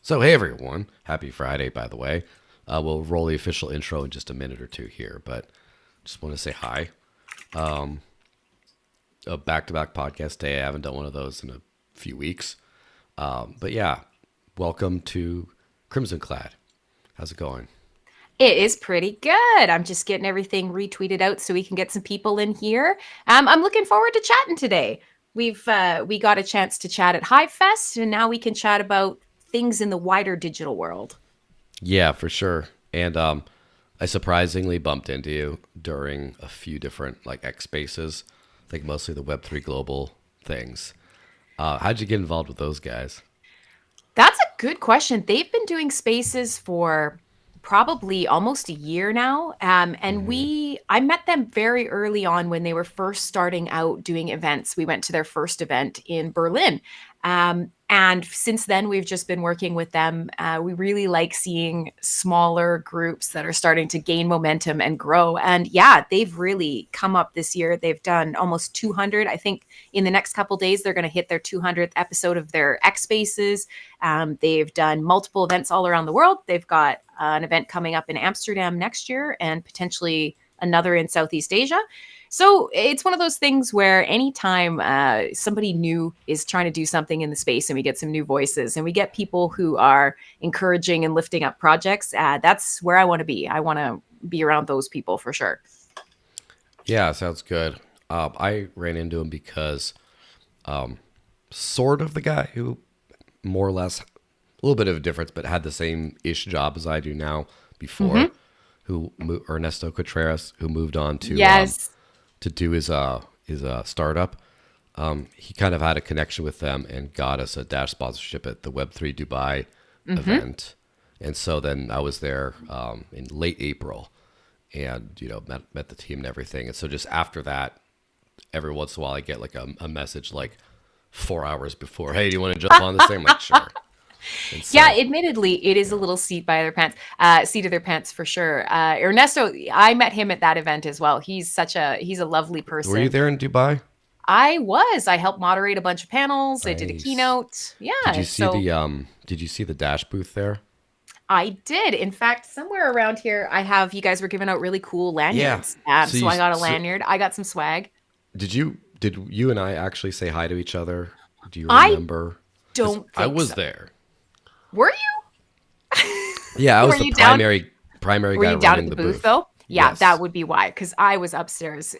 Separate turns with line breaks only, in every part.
So, hey everyone, happy Friday, by the way. We'll roll the official intro in just a minute or two here, but just want to say hi. A back-to-back podcast day. I haven't done one of those in a few weeks. But yeah, welcome to Crimsonclad. How's it going?
It is pretty good. I'm just getting everything retweeted out so we can get some people in here. I'm looking forward to chatting today. We got a chance to chat at Hive Fest, and now we can chat about things in the wider digital world.
Yeah, for sure. And I surprisingly bumped into you during a few different like X spaces, I think mostly the Web3 global things. How'd you get involved with those guys?
That's a good question. They've been doing spaces for probably almost a year now. And
Hmm.
I met them very early on when they were first starting out doing events. We went to their first event in Berlin. And since then, we've just been working with them. We really like seeing smaller groups that are starting to gain momentum and grow. And yeah, they've really come up this year. They've done almost 200. I think in the next couple days, they're going to hit their 200th episode of their X Spaces. They've done multiple events all around the world. They've got an event coming up in Amsterdam next year and potentially another in Southeast Asia. So it's one of those things where anytime somebody new is trying to do something in the space and we get some new voices and we get people who are encouraging and lifting up projects, that's where I want to be. I want to be around those people for sure.
Yeah, sounds good. I ran into him because sort of the guy who more or less a little bit of a difference, but had the same ish job as I do now before,
Mm-hmm.
Ernesto Contreras, who moved on
Yes.
to do his startup. He kind of had a connection with them and got us a dash sponsorship at the Web3 Dubai
Mm-hmm.
event, and so then I was there in late April, and met the team and everything. And so just after that, every once in a while I get like a message like 4 hours before, hey, do you want to jump on this thing? I'm like, sure. And
Yeah,
so,
admittedly, it is a
yeah.
little seat of their pants for sure. Ernesto, I met him at that event as well. He's a lovely
Were you
person.
there in Dubai?
I helped moderate a bunch of panels. I did a
Nice.
keynote. Yeah, so
Did you see the dash booth there?
I did. In fact, somewhere around here, I have you guys were giving out really cool
Yeah.
lanyards.
So
So
you
I got a
so
lanyard. I got some swag.
did you and I actually say hi to each other? Do you
I
remember? Because
don't
I
think
was
so.
there.
Were you?
Yeah, I
Were
was the
you down?
primary
Were
guy
you down at
running
the
the
booth
booth.
though? Yeah, that
Yes.
would be why. Because I was upstairs,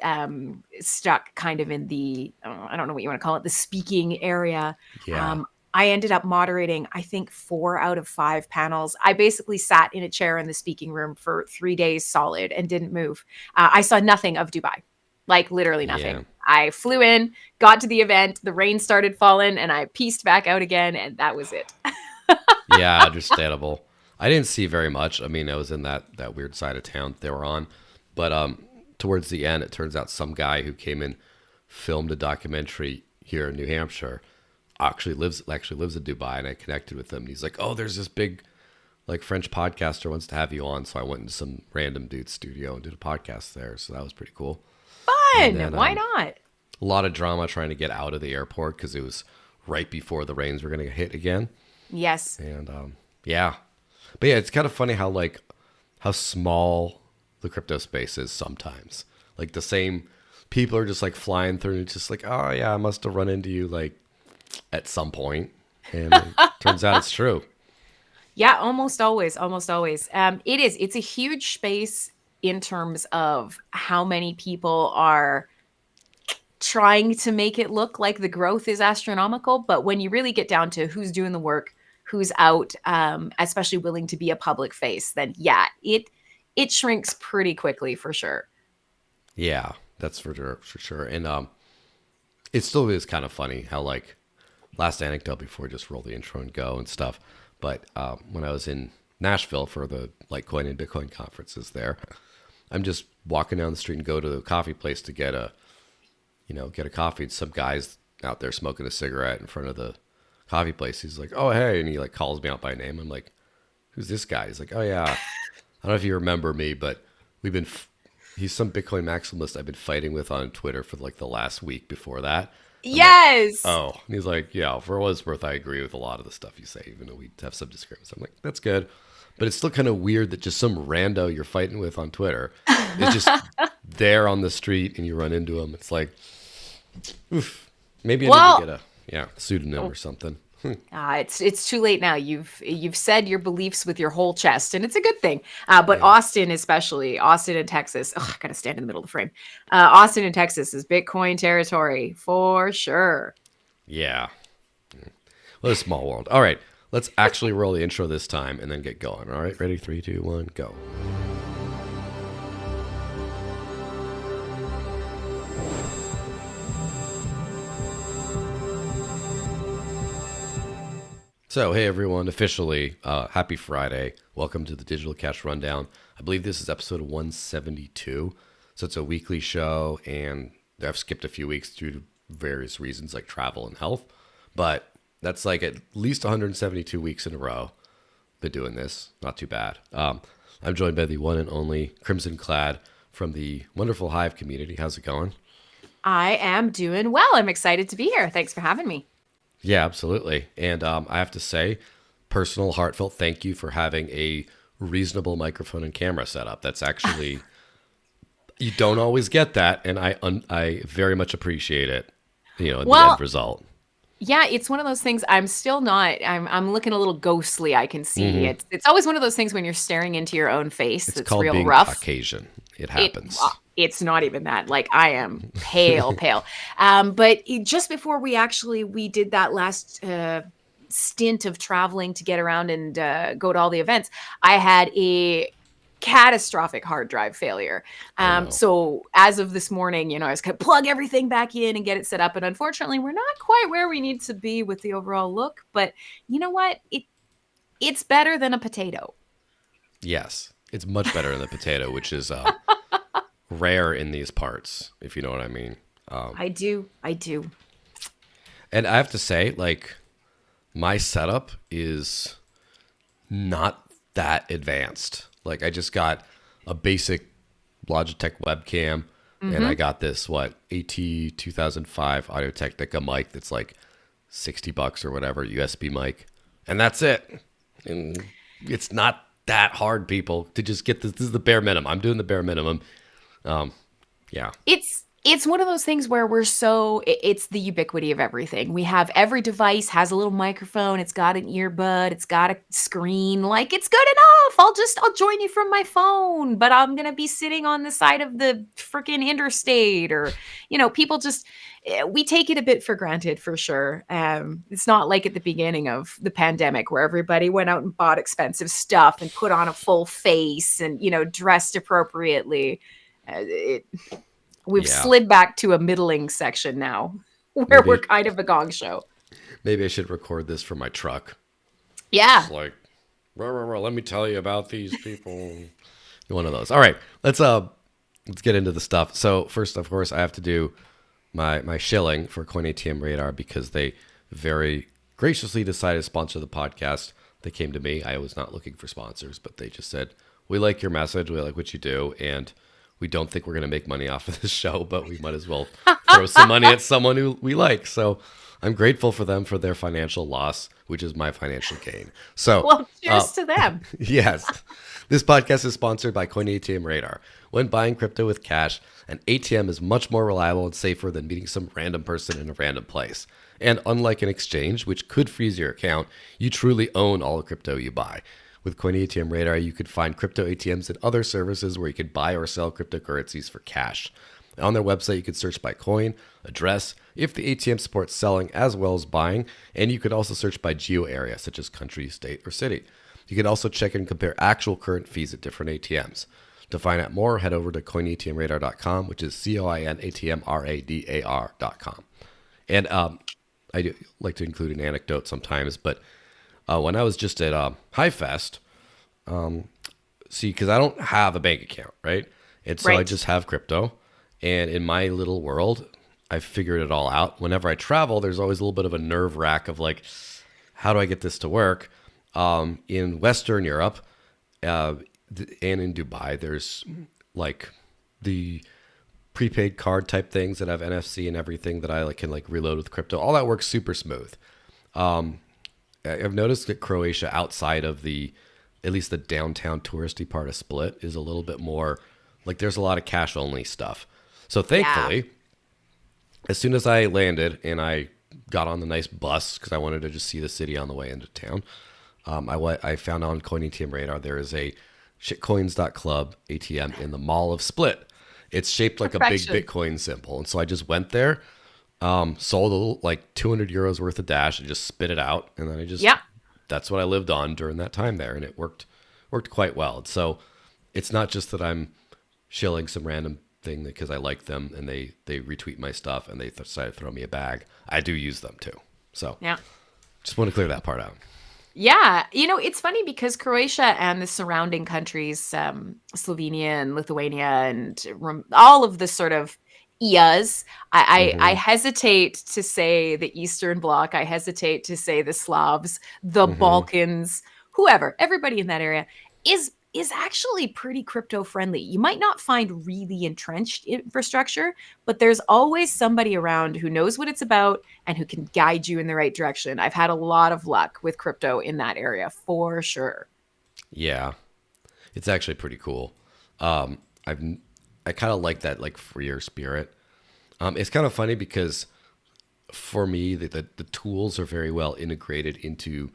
stuck kind of in the I don't know what you want to call it, the speaking area.
Yeah.
Um, I ended up moderating, I think, 4 out of 5 panels. I basically sat in a chair in the speaking room for 3 days solid and didn't move. I saw nothing of Dubai, like literally
Yeah.
nothing. I flew in, got to the event, the rain started falling, and I pieced back out again, and that was it.
Yeah, understandable. I didn't see very much. I mean, I was in that weird side of town they were on, but towards the end, it turns out some guy who came in, filmed a documentary here in New Hampshire, actually lives in Dubai, and I connected with him. And he's like, "Oh, there's this big like French podcaster wants to have you on." So I went into some random dude's studio and did a podcast there. So that was pretty cool. And
Fun.
then
Why not?
a lot of drama trying to get out of the airport because it was right before the rains were going to hit again.
Yes.
And yeah, but yeah, it's kind of funny how small the crypto space is sometimes. Like the same people are just like flying through, and it's just like, oh yeah, I must have run into you like at some point, and it turns out it's true.
Yeah, almost always, almost always. It is. It's a huge space in terms of how many people are trying to make it look like the growth is astronomical. But when you really get down to who's doing the work, who's out, especially willing to be a public face, then yeah, it shrinks pretty quickly for sure.
Yeah, that's for sure. And it still is kind of funny how like last anecdote before we just roll the intro and go and stuff. But when I was in Nashville for the Litecoin and Bitcoin conferences there, I'm just walking down the street and go to the coffee place to get a coffee. And some guy's out there smoking a cigarette in front of the coffee place. He's like, "Oh, hey," and he like calls me out by name. I'm like, "Who's this guy?" He's like, "Oh yeah, I don't know if you remember me, but we've been." He's some Bitcoin maximalist I've been fighting with on Twitter for like the last week before that. I'm like,
Yes.
oh. And he's like, yeah, for what it's worth, I agree with a lot of the stuff you say, even though we have some disagreements. I'm like, that's good. But it's still kind of weird that just some rando you're fighting with on Twitter is just there on the street and you run into him. It's like, oof. Maybe I need to
Well,
get a pseudonym or something.
it's too late now. You've said your beliefs with your whole chest, and it's a good thing. But
Yeah.
Austin, especially Austin and Texas, I gotta stand in the middle of the frame. Austin and Texas is Bitcoin territory for sure.
Yeah. What a small world. All right. Let's actually roll the intro this time and then get going. All right. Ready? 3, 2, 1, go. So, hey everyone, officially, happy Friday. Welcome to the Digital Cash Rundown. I believe this is episode 172. So it's a weekly show, and I've skipped a few weeks due to various reasons like travel and health. But that's like at least 172 weeks in a row. Been doing this, not too bad. I'm joined by the one and only Crimsonclad from the wonderful Hive community. How's it going?
I am doing well. I'm excited to be here. Thanks for having me.
Yeah, absolutely. And I have to say, personal, heartfelt thank you for having a reasonable microphone and camera setup. That's actually, you don't always get that, and I very much appreciate it. You know, in the
Well,
end result.
yeah, it's one of those things. I'm still not. I'm looking a little ghostly. I can see it's always one of those things when you're staring into your own face.
It's
That's
called
real
being
rough.
Caucasian. It
It
happens.
it's not even that. Like I am pale, pale. But just before we did that last stint of traveling to get around and go to all the events, I had a catastrophic hard drive failure.
Oh no.
So as of this morning, I was going to plug everything back in and get it set up. And unfortunately, we're not quite where we need to be with the overall look. But you know what? It's better than a potato.
Yes, it's much better than the potato, which is rare in these parts, if you know what I mean.
I do.
And I have to say, like, my setup is not that advanced. Like, I just got a basic Logitech webcam, and I got this, AT 2005 Audio-Technica mic that's like $60 or whatever, USB mic. And that's it. And it's not that hard, people, to just get this. This is the bare minimum. I'm doing the bare minimum. Yeah.
It's one of those things where it's the ubiquity of everything. We have every device has a little microphone, it's got an earbud, it's got a screen. Like it's good enough. I'll join you from my phone, but I'm going to be sitting on the side of the freaking interstate or people just we take it a bit for granted for sure. It's not like at the beginning of the pandemic where everybody went out and bought expensive stuff and put on a full face and dressed appropriately. We've
Yeah.
slid back to a middling section now where
Maybe-
we're kind of a gong show.
Maybe I should record this from my truck.
Yeah.
It's like, let me tell you about these people. One of those. All right, let's get into the stuff. So first, of course, I have to do my shilling for Coin ATM Radar because they very graciously decided to sponsor the podcast. They came to me. I was not looking for sponsors, but they just said, we like your message, we like what you do, and we don't think we're going to make money off of this show, but we might as well throw some money at someone who we like. So I'm grateful for them for their financial loss, which is my financial gain. So,
Well, cheers to them.
yes, this podcast is sponsored by Coin ATM Radar. When buying crypto with cash, an ATM is much more reliable and safer than meeting some random person in a random place. And unlike an exchange, which could freeze your account, you truly own all the crypto you buy. With Coin ATM Radar, you could find crypto ATMs and other services where you could buy or sell cryptocurrencies for cash. On their website, you could search by coin, address, if the ATM supports selling as well as buying, and you could also search by geo area, such as country, state, or city. You can also check and compare actual current fees at different ATMs. To find out more, head over to coinatmradar.com, which is coinatmradar.com. And I do like to include an anecdote sometimes, but when I was just at Hive Fest, because I don't have a bank account, right? And so I
Right.
just have crypto. And in my little world, I've figured it all out. Whenever I travel, there's always a little bit of a nerve wrack of like, how do I get this to work? In Western Europe and in Dubai, there's like the prepaid card type things that have NFC and everything that I like can like reload with crypto. All that works super smooth. I've noticed that Croatia, outside of at least the downtown touristy part of Split, is a little bit more like there's a lot of cash only stuff. So thankfully, as soon as I landed and I got on the nice bus because I wanted to just see the city on the way into town, I found on ATM Radar there is a shitcoins.club ATM in the Mall of Split. It's shaped like a big Bitcoin symbol. And so I just went there, sold a little, like 200 euros worth of Dash and just spit it out. And then I just, that's what I lived on during that time there. And it worked quite well. So it's not just that I'm shilling some random thing because I like them and they retweet my stuff and they decide to throw me a bag. I do use them too. So just want to clear that part out.
Yeah. It's funny because Croatia and the surrounding countries, Slovenia and Lithuania and all of the sort of EAs, I hesitate to say the Eastern Bloc. I hesitate to say the Slavs, the Balkans, whoever, everybody in that area is actually pretty crypto friendly. You might not find really entrenched infrastructure, but there's always somebody around who knows what it's about and who can guide you in the right direction. I've had a lot of luck with crypto in that area for sure.
Yeah, it's actually pretty cool. I kind of like that like freer spirit. It's kind of funny because for me the tools are very well integrated into,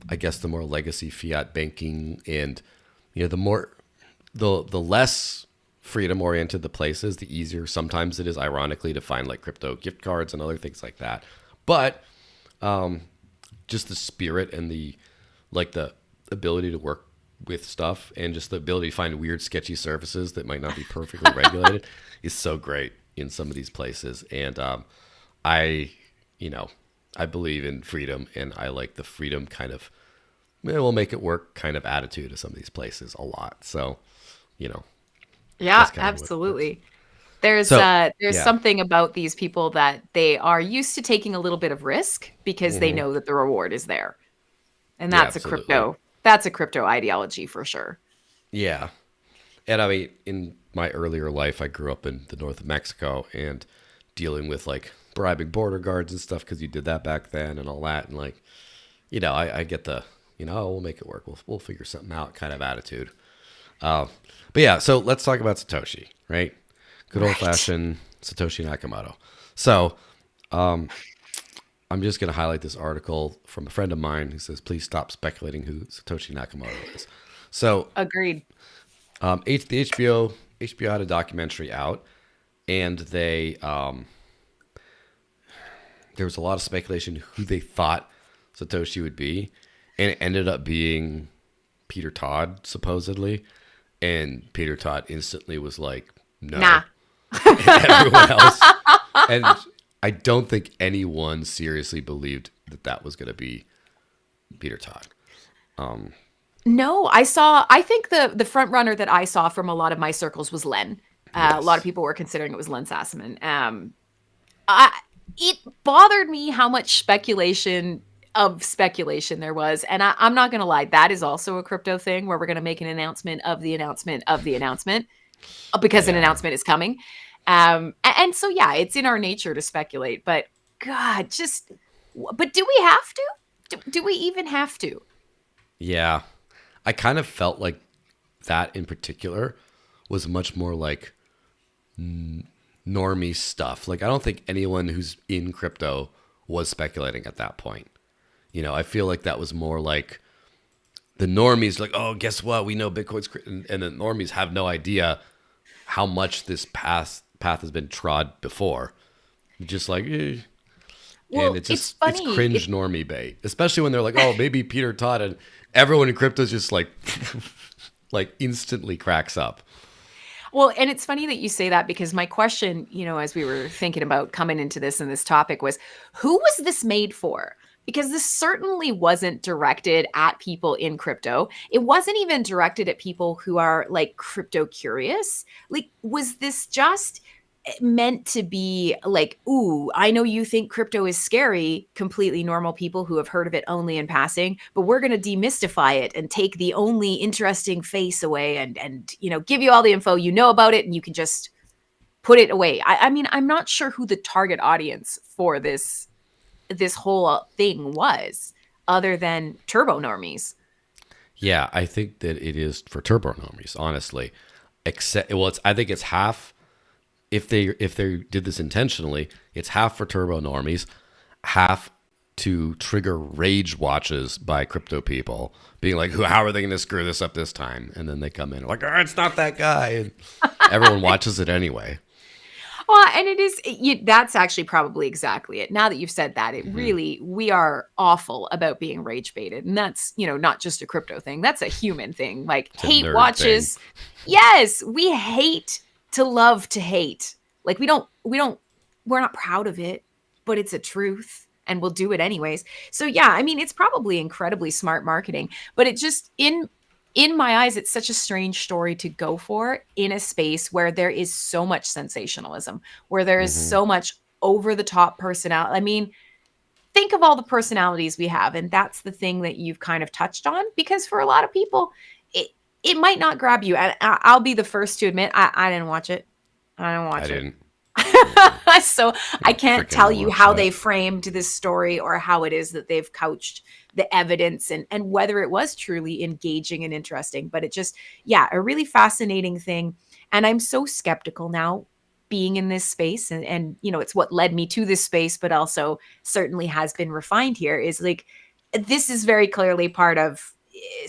I guess, the more legacy fiat banking, and the less freedom oriented the places, the easier sometimes it is, ironically, to find like crypto gift cards and other things like that. But just the spirit and the ability to work with stuff and just the ability to find weird, sketchy services that might not be perfectly regulated is so great in some of these places. And I believe in freedom, and I like the freedom kind of, we'll make it work kind of attitude of some of these places a lot. So,
yeah, absolutely. There's something about these people that they are used to taking a little bit of risk because they know that the reward is there. And that's a crypto ideology for sure.
Yeah. And I mean, in my earlier life, I grew up in the north of Mexico and dealing with like bribing border guards and stuff because you did that back then and all that. And like, I get the, we'll make it work. We'll figure something out kind of attitude. But yeah, so let's talk about Satoshi, right? Good old fashioned Satoshi Nakamoto. So I'm just going to highlight this article from a friend of mine who says, please stop speculating who Satoshi Nakamoto is. So
agreed.
The HBO had a documentary out, and there was a lot of speculation who they thought Satoshi would be, and it ended up being Peter Todd, supposedly. And Peter Todd instantly was like, no.
Nah.
And everyone else. And I don't think anyone seriously believed that was going to be Peter Todd.
No, I think the front runner that I saw from a lot of my circles was Len.
Yes.
A lot of people were considering it was Len Sassaman. It bothered me how much speculation there was. And I'm not going to lie, that is also a crypto thing where we're going to make an announcement of the announcement of the announcement because an announcement is coming. And so, yeah, it's in our nature to speculate. But God, but do we have to? Do we even have to?
Yeah. I kind of felt like that in particular was much more like normie stuff. Like, I don't think anyone who's in crypto was speculating at that point. I feel like that was more like the normies like, oh, guess what? We know Bitcoin's, and the normies have no idea how much this path has been trod before. Just like,
Well,
and it's
funny.
cringe normie bait, especially when they're like, oh, maybe Peter Todd, and everyone in crypto is just like, like instantly cracks up.
Well, and it's funny that you say that because my question, as we were thinking about coming into this and this topic was, who was this made for? Because this certainly wasn't directed at people in crypto. It wasn't even directed at people who are like crypto curious. Like, was this just meant to be like, ooh, I know you think crypto is scary, completely normal people who have heard of it only in passing, but we're going to demystify it and take the only interesting face away and give you all the info about it, and you can just put it away. I mean, I'm not sure who the target audience for this whole thing was, other than turbo normies.
Yeah, I think that it is for turbo normies, honestly. Except, well, I think it's half. If they did this intentionally, it's half for turbo normies, half to trigger rage watches by crypto people, being like, how are they going to screw this up this time? And then they come in like, it's not that guy. And everyone watches it anyway.
Well, and it is, that's actually probably exactly it. Now that you've said that, it really, we are awful about being rage baited. And that's, not just a crypto thing. That's a human thing. Like
It's a
hate
nerd
watches.
thing.
Yes, we hate to love to hate. Like we're not proud of it, but it's a truth and we'll do it anyways. So yeah, I mean, it's probably incredibly smart marketing, but it just, in my eyes, it's such a strange story to go for in a space where there is so much sensationalism, where there is so much over the top personality. I mean, think of all the personalities we have. And that's the thing that you've kind of touched on, because for a lot of people, it might not grab you. And I'll be the first to admit, I didn't watch it. I didn't watch
I
it.
didn't.
So I can't
Freaking
tell you
watch
how
that.
they framed this story or how it is that they've couched the evidence and whether it was truly engaging and interesting. But it just, yeah, a really fascinating thing. And I'm so skeptical now being in this space. And it's what led me to this space, but also certainly has been refined here, is like, this is very clearly part of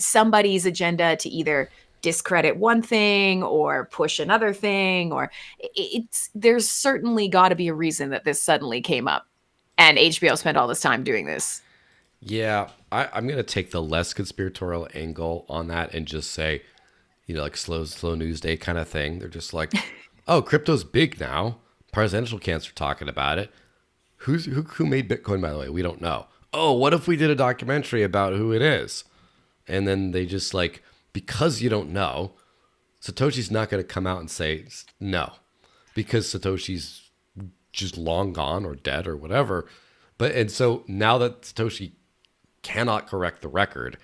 somebody's agenda to either discredit one thing or push another thing, or there's certainly got to be a reason that this suddenly came up and HBO spent all this time doing this.
Yeah, I'm going to take the less conspiratorial angle on that and just say, like slow news day kind of thing. They're just like, oh, crypto's big now. Presidential candidates are talking about it. Who made Bitcoin, by the way? We don't know. Oh, what if we did a documentary about who it is? And then they just like, because you don't know, Satoshi's not going to come out and say no, because Satoshi's just long gone or dead or whatever. And so now that Satoshi cannot correct the record,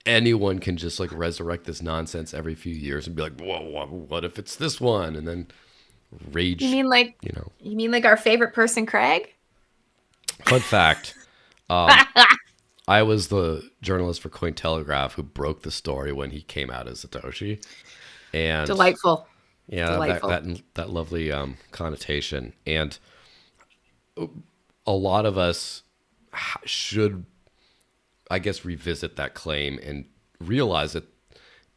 anyone can just like resurrect this nonsense every few years and be like, whoa, what if it's this one? And then rage.
You mean like our favorite person, Craig?
Fun fact. I was the journalist for Cointelegraph who broke the story when he came out as Satoshi. And
Delightful.
yeah,
Delightful.
that lovely connotation. And a lot of us should, I guess, revisit that claim and realize that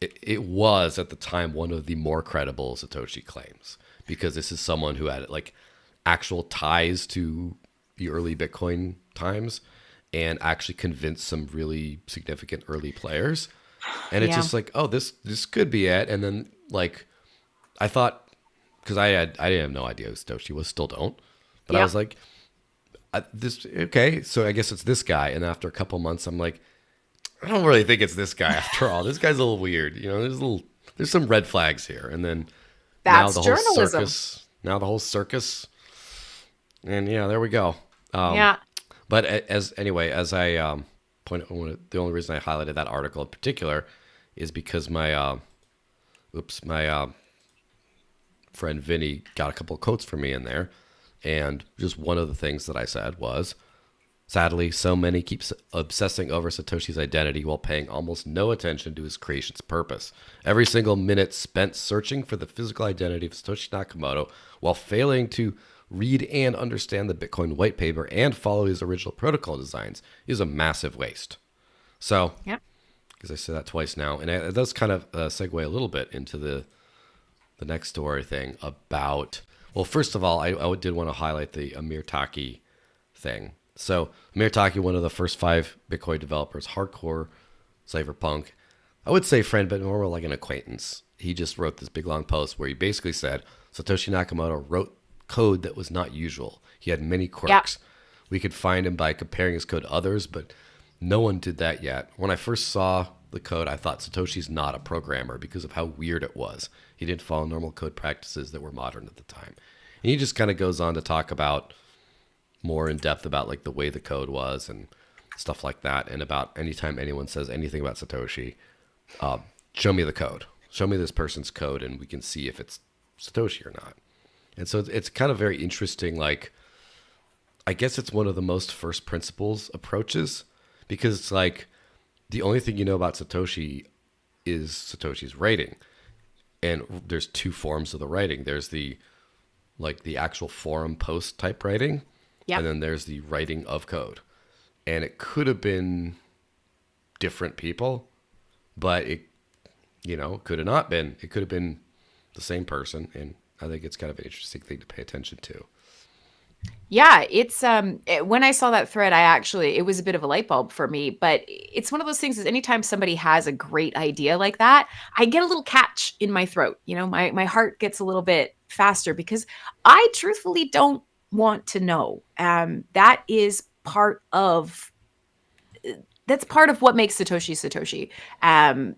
it was at the time one of the more credible Satoshi claims, because this is someone who had like actual ties to the early Bitcoin times and actually convinced some really significant early players. And it's just like, oh, this could be it. And then like, I thought, because I didn't have no idea who Satoshi was, still don't. But I was like, okay, so I guess it's this guy. And after a couple months, I'm like, I don't really think it's this guy after all. This guy's a little weird. There's some red flags here. And then
That's
now the
journalism.
whole circus. And yeah, there we go.
Yeah.
But as I pointed, the only reason I highlighted that article in particular is because my friend Vinny got a couple of quotes from me in there, and just one of the things that I said was, sadly, so many keep obsessing over Satoshi's identity while paying almost no attention to his creation's purpose. Every single minute spent searching for the physical identity of Satoshi Nakamoto while failing to read and understand the Bitcoin white paper and follow his original protocol designs is a massive waste. So, because I said that twice now, and it does kind of segue a little bit into the next story thing about, well, first of all, I did want to highlight the Amir Taki thing. So Amir Taki, one of the first 5 Bitcoin developers, hardcore cypherpunk, I would say friend, but more like an acquaintance. He just wrote this big long post where he basically said Satoshi Nakamoto wrote code that was not usual. He had many quirks. We could find him by comparing his code to others, but no one did that yet. When I first saw the code, I thought Satoshi's not a programmer because of how weird it was. He didn't follow normal code practices that were modern at the time. And he just kind of goes on to talk about more in depth about like the way the code was and stuff like that. And about anytime anyone says anything about Satoshi, show me the code. Show me this person's code and we can see if it's Satoshi or not. And so it's kind of very interesting. Like, I guess it's one of the most first principles approaches because it's like the only thing you know about Satoshi is Satoshi's writing. And there's two forms of the writing. There's the like the actual forum post type writing,
Yep.
and then there's the writing of code. And it could have been different people, but it, could have not been. It could have been the same person, and I think it's kind of an interesting thing to pay attention to.
Yeah, it's when I saw that thread, it was a bit of a light bulb for me, but it's one of those things is anytime somebody has a great idea like that, I get a little catch in my throat. My heart gets a little bit faster because I truthfully don't want to know. That is part of that's part of what makes Satoshi Satoshi.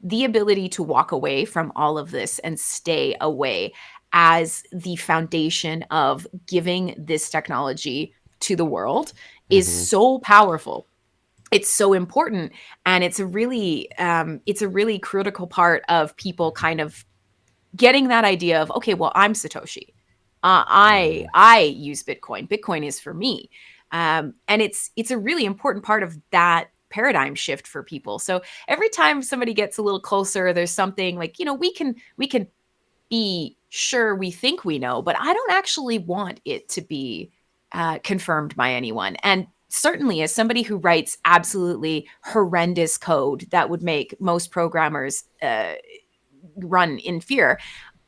The ability to walk away from all of this and stay away as the foundation of giving this technology to the world is
Mm-hmm.
so powerful. It's so important, and it's a really critical part of people kind of getting that idea of, okay, well, I'm Satoshi.
Mm-hmm.
I use Bitcoin. Bitcoin is for me, and it's a really important part of that paradigm shift for people. So every time somebody gets a little closer, there's something like we can be sure we think we know, but I don't actually want it to be confirmed by anyone. And certainly, as somebody who writes absolutely horrendous code that would make most programmers run in fear,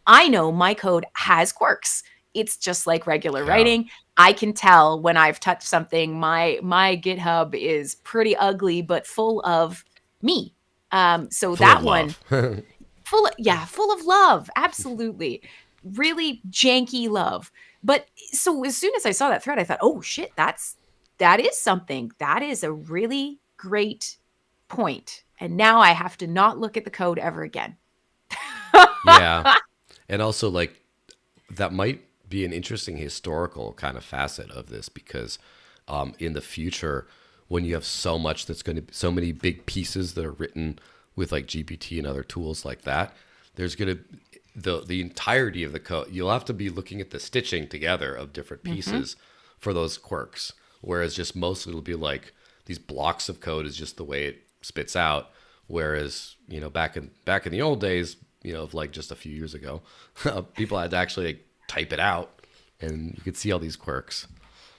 I know my code has quirks. It's just like regular
Yeah.
writing. I can tell when I've touched something. My GitHub is pretty ugly, but full of me. So
Full of
that one,
love.
full of love. Absolutely. Really janky love. But so as soon as I saw that thread, I thought, oh shit, that is something. That is a really great point. And now I have to not look at the code ever again.
Yeah. And also, like, that might be an interesting historical kind of facet of this because in the future, when you have so much that's going to be so many big pieces that are written with like GPT and other tools like that, there's going to the entirety of the code. You'll have to be looking at the stitching together of different
Mm-hmm.
pieces for those quirks. Whereas just mostly it'll be like these blocks of code is just the way it spits out. Whereas back in the old days, of like just a few years ago, people had to actually like, type it out, and you could see all these quirks.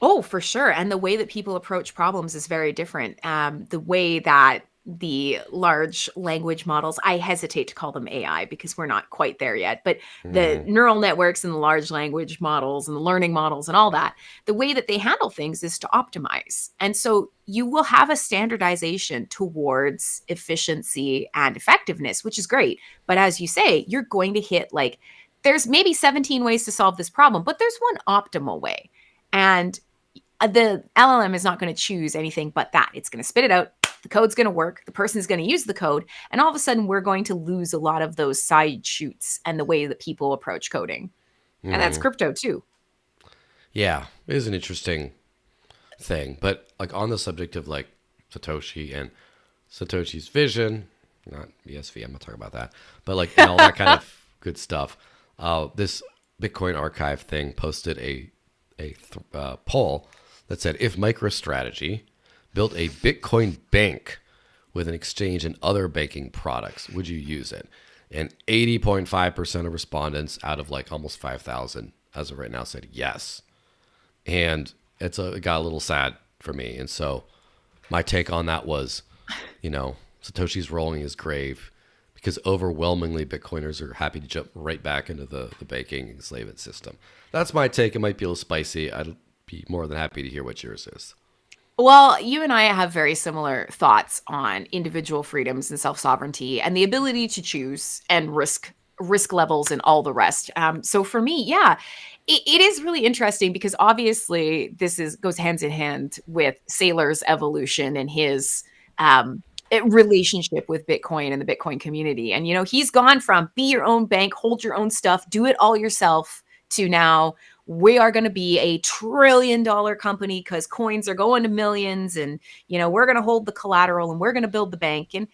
Oh, for sure. And the way that people approach problems is very different. The way that the large language models, I hesitate to call them AI because we're not quite there yet, but the
Mm-hmm.
neural networks and the large language models and the learning models and all that, the way that they handle things is to optimize. And so you will have a standardization towards efficiency and effectiveness, which is great. But as you say, you're going to hit like, there's maybe 17 ways to solve this problem, but there's one optimal way. And the LLM is not going to choose anything but that. It's going to spit it out. The code's going to work. The person's going to use the code. And all of a sudden, we're going to lose a lot of those side shoots and the way that people approach coding. And that's
Mm-hmm.
crypto too.
Yeah, it is an interesting thing. But like on the subject of like Satoshi and Satoshi's vision, not ESV, I'm not talking about that, but like and all that kind of good stuff. This Bitcoin archive thing posted a poll that said if MicroStrategy built a Bitcoin bank with an exchange and other banking products, would you use it? And 80.5% of respondents out of like almost 5,000 as of right now said yes. And it got a little sad for me. And so my take on that was, Satoshi's rolling his grave because overwhelmingly Bitcoiners are happy to jump right back into the banking enslavement system. That's my take. It might be a little spicy. I'd be more than happy to hear what yours is.
Well, you and I have very similar thoughts on individual freedoms and self-sovereignty and the ability to choose and risk levels and all the rest. So for me, yeah, it is really interesting because obviously goes hands in hand with Saylor's evolution and his relationship with Bitcoin and the Bitcoin community. And he's gone from be your own bank, hold your own stuff, do it all yourself to now we are going to be $1 trillion company because coins are going to millions, and we're going to hold the collateral and we're going to build the bank. And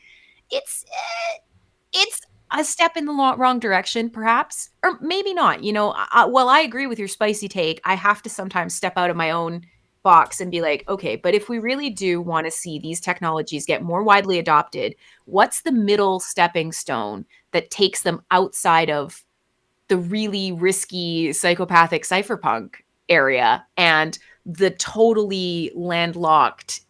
it's a step in the wrong direction, perhaps, or maybe not. Well, I agree with your spicy take. I have to sometimes step out of my own box and be like, okay, but if we really do want to see these technologies get more widely adopted, what's the middle stepping stone that takes them outside of the really risky psychopathic cypherpunk area and the totally landlocked,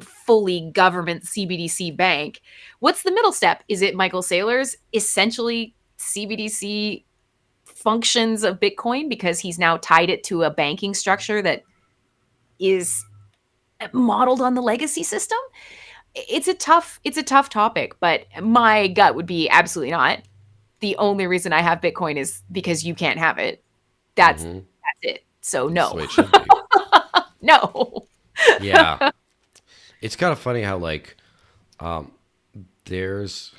fully government CBDC bank? What's the middle step? Is it Michael Saylor's essentially CBDC functions of Bitcoin because he's now tied it to a banking structure that is modeled on the legacy system? It's a tough topic, but my gut would be absolutely not. The only reason I have Bitcoin is because you can't have it. That's it. So
That's the
no.
way it should be.
No.
Yeah. It's kind of funny how there's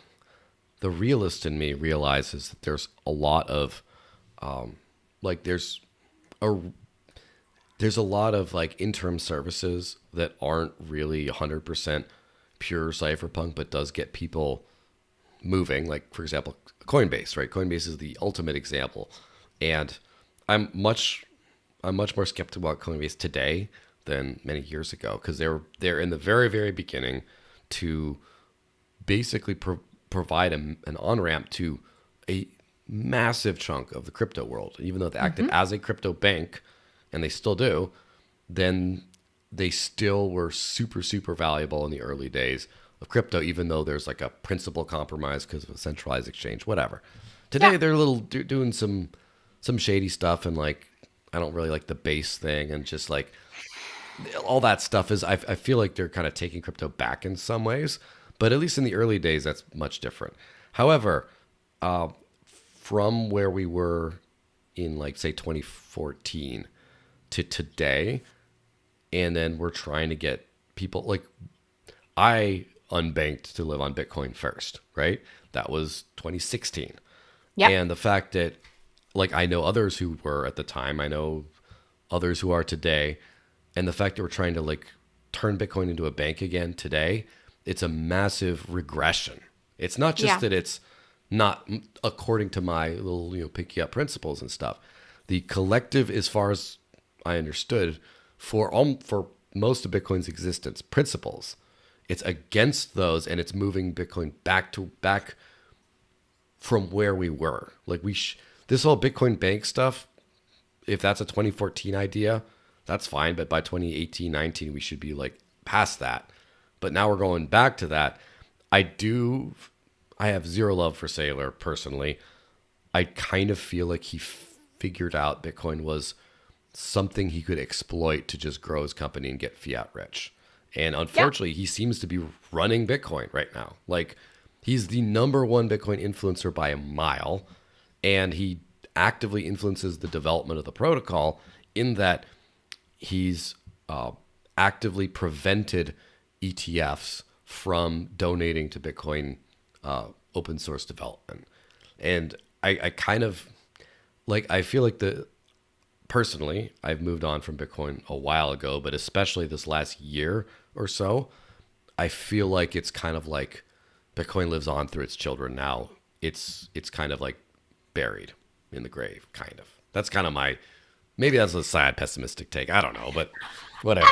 the realist in me realizes that there's a lot of there's a lot of interim services that aren't really 100% pure cypherpunk, but does get people moving. Like, for example, Coinbase, right? Coinbase is the ultimate example. And I'm much more skeptical about Coinbase today than many years ago, because they're in the very, very beginning to basically provide an on-ramp to a massive chunk of the crypto world. Even though they acted as a crypto bank, and they still do, then they still were super, super valuable in the early days of crypto, even though there's a principal compromise because of a centralized exchange, whatever. Today, they're doing some shady stuff, and I don't really like the base thing, and just all that stuff is, I feel like they're kind of taking crypto back in some ways, but at least in the early days, that's much different. However, from where we were in say 2014 to today, and then we're trying to get people, I unbanked to live on Bitcoin first, right? That was 2016.
Yep.
And the fact that I know others who were at the time, I know others who are today, and the fact that we're trying to turn Bitcoin into a bank again today, it's a massive regression. It's not just that it's not according to my little picky up principles and stuff. The collective, as far as I understood, for most of Bitcoin's existence principles, it's against those, and it's moving Bitcoin back from where we were. This whole Bitcoin bank stuff, if that's a 2014 idea, that's fine. But by 2018, 19, we should be past that. But now we're going back to that. I have zero love for Saylor personally. I kind of feel like he figured out Bitcoin was something he could exploit to just grow his company and get fiat rich. And unfortunately, he seems to be running Bitcoin right now. He's the number one Bitcoin influencer by a mile, and he actively influences the development of the protocol in that he's actively prevented ETFs from donating to Bitcoin open source development. And I kind of I feel like personally, I've moved on from Bitcoin a while ago, but especially this last year or so, I feel like it's kind of Bitcoin lives on through its children now. It's kind of buried in the grave, kind of. That's kind of maybe that's a sad pessimistic take. I don't know, but whatever.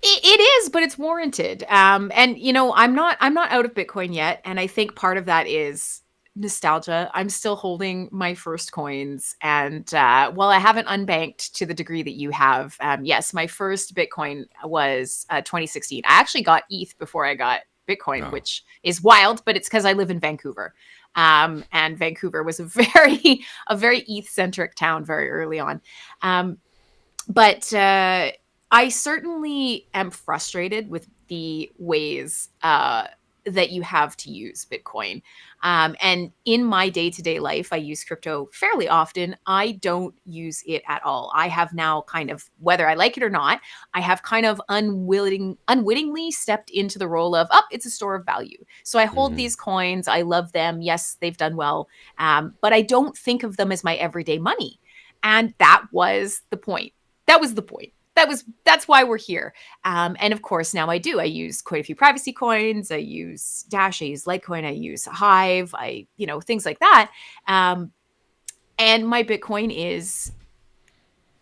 It is, but it's warranted. And I'm not out of Bitcoin yet, and I think part of that is nostalgia. I'm still holding my first coins, and while I haven't unbanked to the degree that you have, yes, my first Bitcoin was 2016. I actually got ETH before I got Bitcoin, which is wild, but it's because I live in Vancouver. And Vancouver was a very ETH centric town very early on. But I certainly am frustrated with the ways that you have to use Bitcoin. And in my day-to-day life, I use crypto fairly often. I don't use it at all. I have now kind of, whether I like it or not, I have kind of unwittingly stepped into the role of, it's a store of value. So I hold these coins. I love them. Yes, they've done well. But I don't think of them as my everyday money. And that was the point. that's why we're here. And of course, now I use quite a few privacy coins. I use Dash, I use Litecoin, I use Hive, things like that. And my Bitcoin is,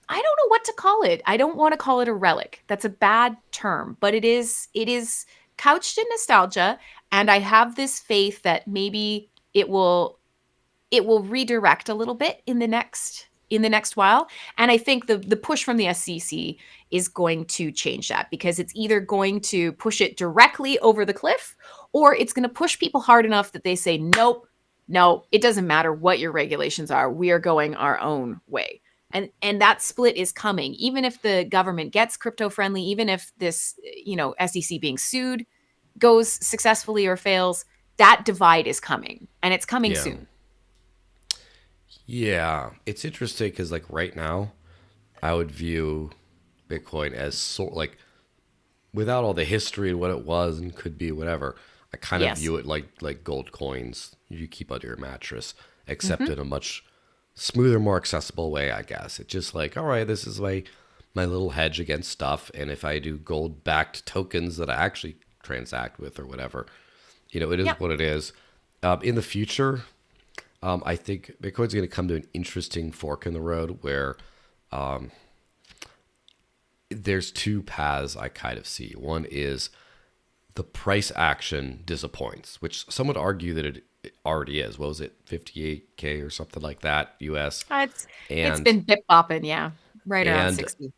I don't know what to call it. I don't want to call it a relic. That's a bad term, but it is couched in nostalgia. And I have this faith that maybe it will redirect a little bit in the next while. And I think the push from the SEC is going to change that, because it's either going to push it directly over the cliff, or it's going to push people hard enough that they say, nope, no, it doesn't matter what your regulations are. We are going our own way. And that split is coming. Even if the government gets crypto friendly, even if this, SEC being sued goes successfully or fails, that divide is coming, and it's coming soon.
Yeah, it's interesting because like right now, I would view Bitcoin as without all the history and what it was and could be, whatever. I kind of view it like gold coins you keep under your mattress, except in a much smoother, more accessible way, I guess. It's just like, all right, this is my little hedge against stuff, and if I do gold-backed tokens that I actually transact with or whatever, it is what it is. In the future, I think Bitcoin's going to come to an interesting fork in the road where there's two paths I kind of see. One is the price action disappoints, which some would argue that it already is. What was it, 58K or something like that, US?
It's been bip-bopping, right around 60.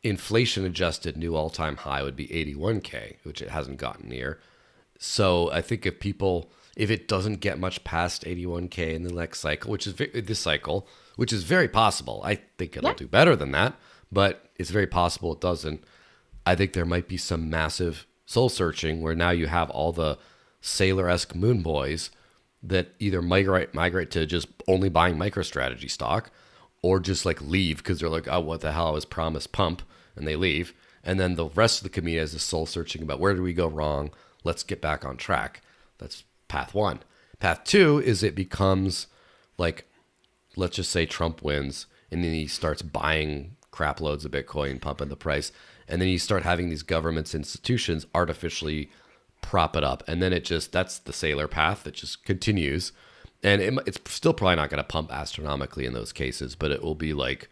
Inflation adjusted new all-time high would be 81K, which it hasn't gotten near. So I think if it doesn't get much past 81K in the next cycle, which is very possible. I think it'll do better than that, but it's very possible it doesn't. I think there might be some massive soul searching where now you have all the Sailor-esque moon boys that either migrate to just only buying MicroStrategy stock, or just like leave because they're like, oh, what the hell, I was promised pump, and they leave. And then the rest of the community has this soul searching about where did we go wrong? Let's get back on track. That's path one. Path two is it becomes like, let's just say Trump wins, and then he starts buying crap loads of Bitcoin, pumping the price. And then you start having these governments, institutions artificially prop it up. And then that's the sailor path that just continues. And it's still probably not going to pump astronomically in those cases, but it will be like,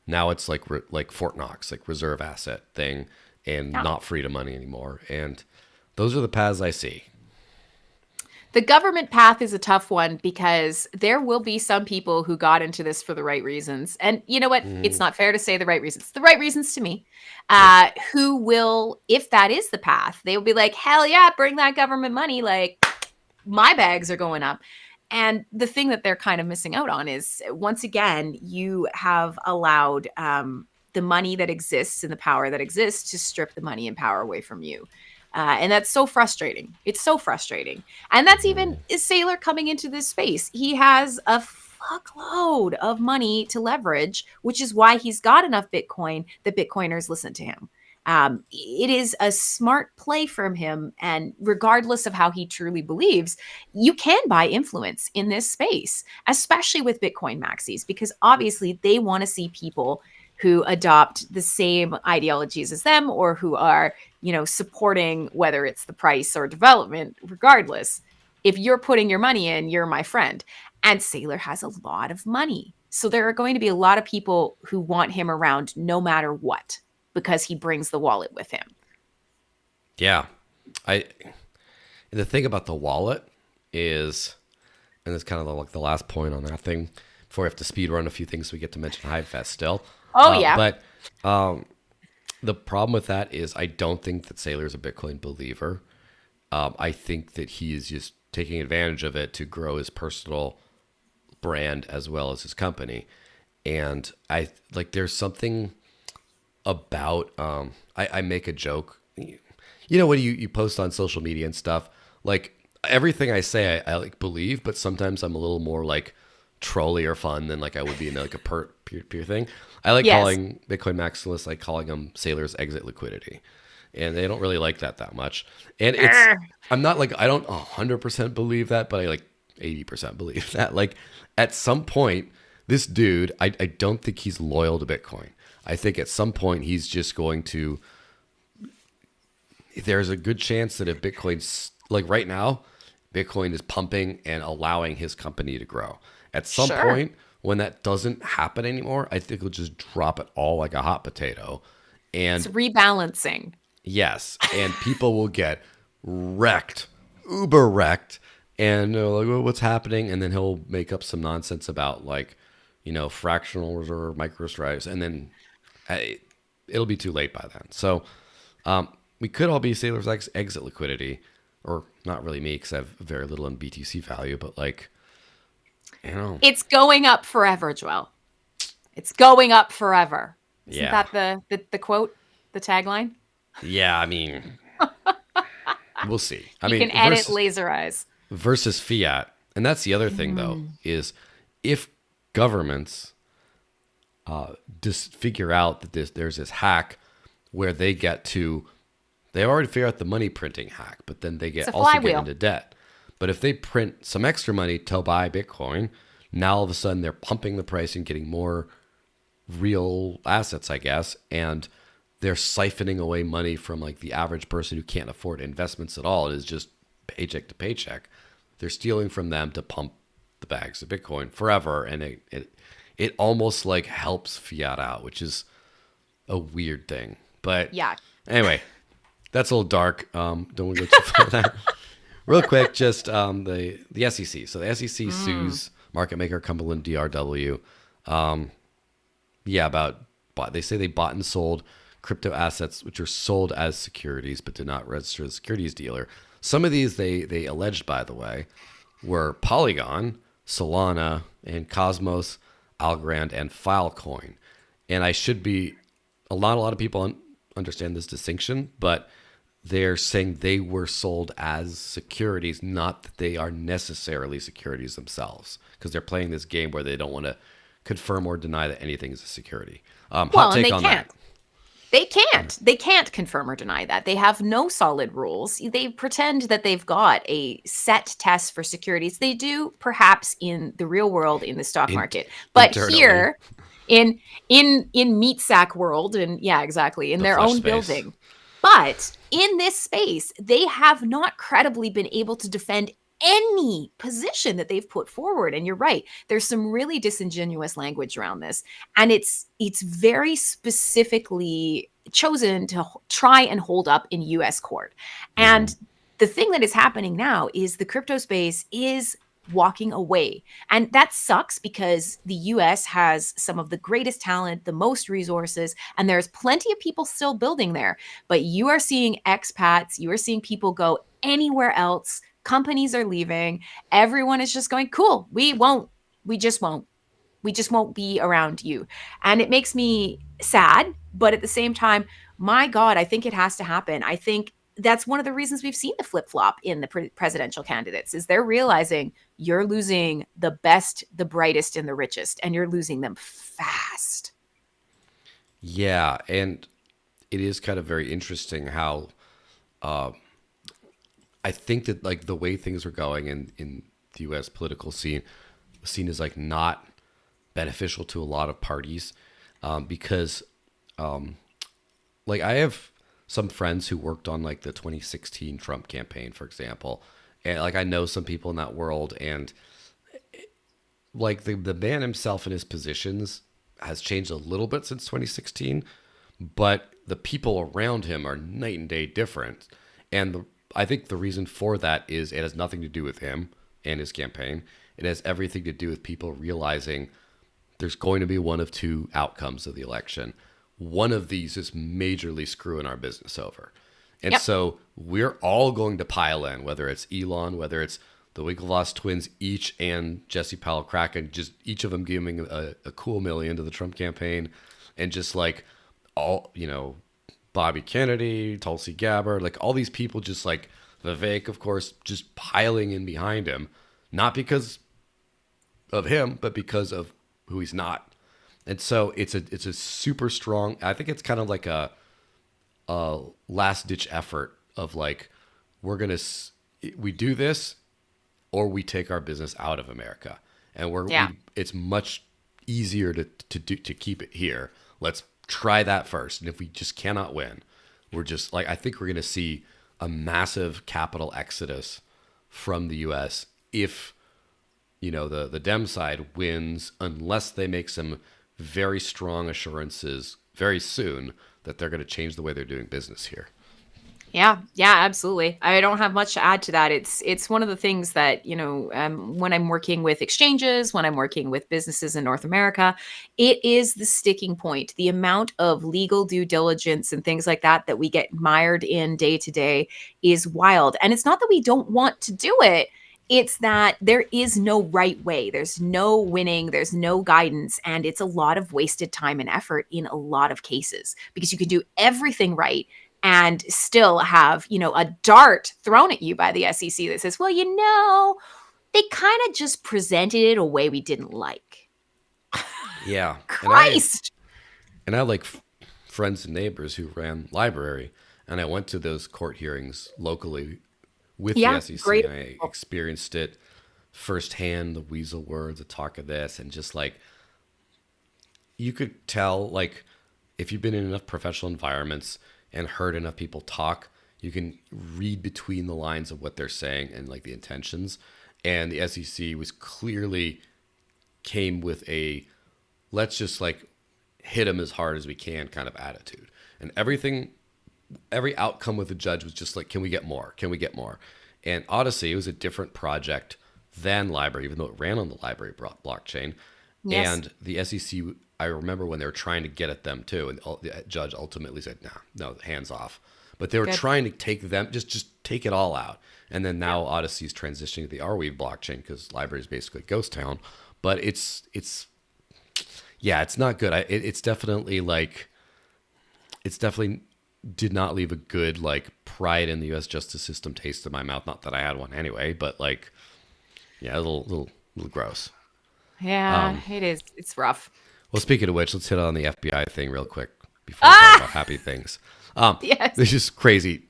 now it's like Fort Knox, like reserve asset thing, and not free to money anymore. And those are the paths I see.
The government path is a tough one because there will be some people who got into this for the right reasons. And you know what? It's not fair to say the right reasons. The right reasons to me, who will, if that is the path, they will be like, hell yeah, bring that government money. Like, my bags are going up. And the thing that they're kind of missing out on is, once again, you have allowed the money that exists and the power that exists to strip the money and power away from you. And that's so frustrating. It's so frustrating. And that's even Sailor coming into this space. He has a fuckload of money to leverage, which is why he's got enough Bitcoin that Bitcoiners listen to him. It is a smart play from him. And regardless of how he truly believes, you can buy influence in this space, especially with Bitcoin maxis, because obviously they want to see people who adopt the same ideologies as them, or who are, supporting whether it's the price or development. Regardless, if you're putting your money in, you're my friend. And Sailor has a lot of money. So there are going to be a lot of people who want him around no matter what, because he brings the wallet with him.
Yeah. And the thing about the wallet is, and it's kind of like the last point on that thing, before we have to speed run a few things so we get to mention Hive Fest still.
Yeah.
But the problem with that is I don't think that Sailor is a Bitcoin believer. I think that he is just taking advantage of it to grow his personal brand as well as his company. And there's something about, I make a joke, when you post on social media and stuff, like everything I say, I believe, but sometimes I'm a little more like trolly or fun than like I would be in like a peer thing. I like calling Bitcoin maximalists, like calling them Sailor's exit liquidity. And they don't really like that much. And I'm not like, I don't 100% believe that, but I like 80% believe that. Like at some point, this dude, I don't think he's loyal to Bitcoin. I think at some point he's just going to. There's a good chance that if Bitcoin's like right now, Bitcoin is pumping and allowing his company to grow. At some
Sure.
point, when that doesn't happen anymore, I think he'll just drop it all like a hot potato.
It's
And
rebalancing.
yes, and people will get wrecked, uber wrecked, and they're like, well, what's happening? And then he'll make up some nonsense about like, fractional reserve, MicroStrategy's, and then it'll be too late by then. So we could all be Sailor's exit liquidity, or not really me because I have very little in BTC value, but like,
It's going up forever, Joel. It's going up forever. Isn't
yeah,
that the quote, the tagline?
yeah. I mean, we'll see. I
You
mean,
can edit laser eyes.
versus fiat, and that's the other thing though is if governments just figure out that there's this hack where they already figure out the money printing hack, but then they
It's a
also get
flywheel.
into debt. But if they print some extra money to buy Bitcoin, now all of a sudden they're pumping the price and getting more real assets, I guess, and they're siphoning away money from like the average person who can't afford investments at all. It is just paycheck to paycheck. They're stealing from them to pump the bags of Bitcoin forever, and it almost like helps fiat out, which is a weird thing. But
Yeah.
anyway, that's a little dark. Don't want to go too far with that. Real quick, just the SEC. So the SEC sues market maker Cumberland DRW. They say they bought and sold crypto assets which are sold as securities but did not register as a securities dealer. Some of these they alleged, by the way, were Polygon, Solana, and Cosmos, Algorand, and Filecoin. And a lot of people understand this distinction, but they're saying they were sold as securities, not that they are necessarily securities themselves, because they're playing this game where they don't want to confirm or deny that anything is a security.
Well,
Hot
and
take
they
on
can't.
that.
They can't. They can't confirm or deny that. They have no solid rules. They pretend that they've got a set test for securities. They do perhaps in the real world in the stock market. But
Internally.
here in meat sack world, and yeah, exactly, in
The
their
flesh
own
space.
building. But in this space, they have not credibly been able to defend any position that they've put forward. And you're right, there's some really disingenuous language around this, and it's very specifically chosen to try and hold up in US court. And the thing that is happening now is the crypto space is walking away. And that sucks because the US has some of the greatest talent, the most resources, and there's plenty of people still building there. But you are seeing expats, you are seeing people go anywhere else. Companies are leaving. Everyone is just going, cool, we just won't be around you. And it makes me sad, but at the same time, my God, I think it has to happen. I think that's one of the reasons we've seen the flip-flop in the presidential candidates is they're realizing you're losing the best, the brightest, and the richest, and you're losing them fast.
Yeah, and it is kind of very interesting how I think that like the way things are going in the U.S. political scene was seen as like not beneficial to a lot of parties because like I have some friends who worked on like the 2016 Trump campaign, for example, and like I know some people in that world, and like the man himself and his positions has changed a little bit since 2016, but the people around him are night and day different. And I think the reason for that is it has nothing to do with him and his campaign. It has everything to do with people realizing there's going to be one of two outcomes of the election. One of these is majorly screwing our business over. And so we're all going to pile in, whether it's Elon, whether it's the Winklevoss twins, each and Jesse Powell Kraken, just each of them giving a cool million to the Trump campaign, and just like all, Bobby Kennedy, Tulsi Gabbard, like all these people, just like Vivek, of course, just piling in behind him, not because of him, but because of who he's not. And so it's a super strong. I think it's kind of like a last ditch effort of like we do this or we take our business out of America, and it's much easier to keep it here. Let's try that first. And if we just cannot win, we're just like, I think we're going to see a massive capital exodus from the US if, the Dem side wins, unless they make some very strong assurances very soon that they're going to change the way they're doing business here.
Yeah, absolutely. I don't have much to add to that. It's one of the things that, when I'm working with exchanges, when I'm working with businesses in North America, it is the sticking point. The amount of legal due diligence and things like that we get mired in day to day is wild. And it's not that we don't want to do it. It's that there is no right way. There's no winning. There's no guidance. And it's a lot of wasted time and effort in a lot of cases, because you can do everything right and still have, a dart thrown at you by the SEC that says, well, they kind of just presented it a way we didn't like.
Yeah.
Christ.
And I like friends and neighbors who ran library, and I went to those court hearings locally with the SEC,
great.
and I experienced it firsthand, the weasel words, the talk of this, and just like, you could tell, like, if you've been in enough professional environments and heard enough people talk, you can read between the lines of what they're saying and like the intentions. And the SEC was clearly came with a, let's just like hit them as hard as we can kind of attitude. And every outcome with the judge was just like, can we get more? Can we get more? And Odysee was a different project than library, even though it ran on the library blockchain. Yes. And the SEC, I remember when they were trying to get at them too, and the judge ultimately said, no, hands off. But they were trying to take them, just take it all out. And then now Odyssee's transitioning to the Arweave blockchain, because library is basically a ghost town. But it's not good. It's definitely did not leave a good like pride in the U.S. justice system taste in my mouth. Not that I had one anyway, but a little gross.
Yeah, it is. It's rough.
Well, speaking of which, let's hit on the FBI thing real quick before we talk about happy things.
Yes.
This is crazy.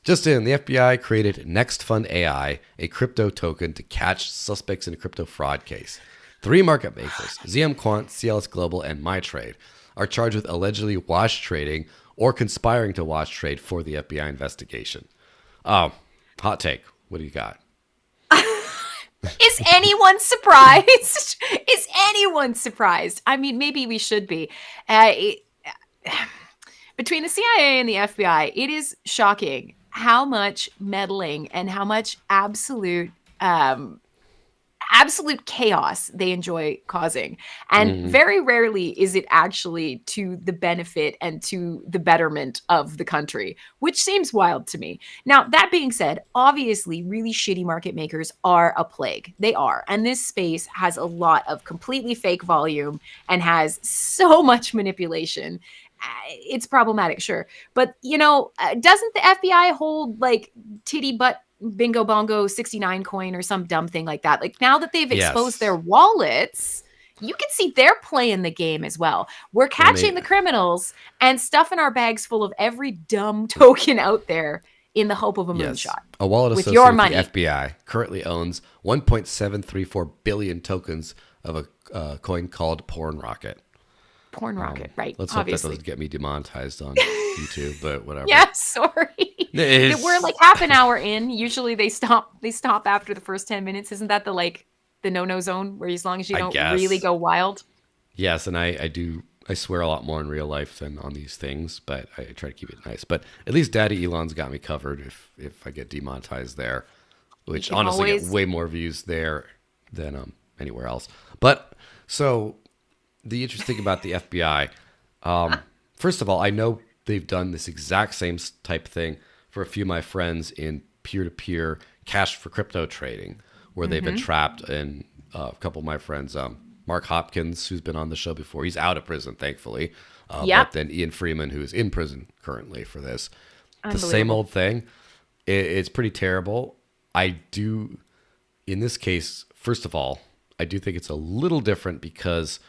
Just in, the FBI created Next Fund AI, a crypto token to catch suspects in a crypto fraud case. 3 market makers, ZM Quant, CLS Global, and MyTrade, are charged with allegedly wash trading or conspiring to wash trade for the FBI investigation. Hot take. What do you got?
Is anyone surprised? Is anyone surprised? I mean, maybe we should be. Between the CIA and the FBI, it is shocking how much meddling and how much absolute chaos they enjoy causing. And very rarely is it actually to the benefit and to the betterment of the country, which seems wild to me. Now, that being said, obviously, really shitty market makers are a plague. They are. And this space has a lot of completely fake volume and has so much manipulation. It's problematic, sure. But, doesn't the FBI hold like titty butt bingo bongo 69 coin or some dumb thing like that? Like, now that they've exposed their wallets, you can see they're playing the game as well. We're catching the criminals and stuffing our bags full of every dumb token out there in the hope of a moonshot.
A wallet
with
associated
your
with
money.
the FBI currently owns 1.734 billion tokens of a coin called Porn Rocket.
Porn Rocket, right?
Let's
obviously.
hope that doesn't get me demonetized on YouTube, but whatever.
Yeah, sorry. We're like half an hour in. Usually they stop after the first 10 minutes. Isn't that the no-no zone where as long as you don't really go wild?
Yes, and I swear a lot more in real life than on these things, but I try to keep it nice. But at least Daddy Elon's got me covered if I get demonetized there, which honestly get way more views there than anywhere else. But so the interesting thing about the FBI, first of all, I know they've done this exact same type thing for a few of my friends in peer-to-peer cash for crypto trading, where they've been trapped. And a couple of my friends, Mark Hopkins, who's been on the show before, he's out of prison, thankfully. But then Ian Freeman, who is in prison currently for this. The same old thing. It's pretty terrible. In this case, first of all, I do think it's a little different because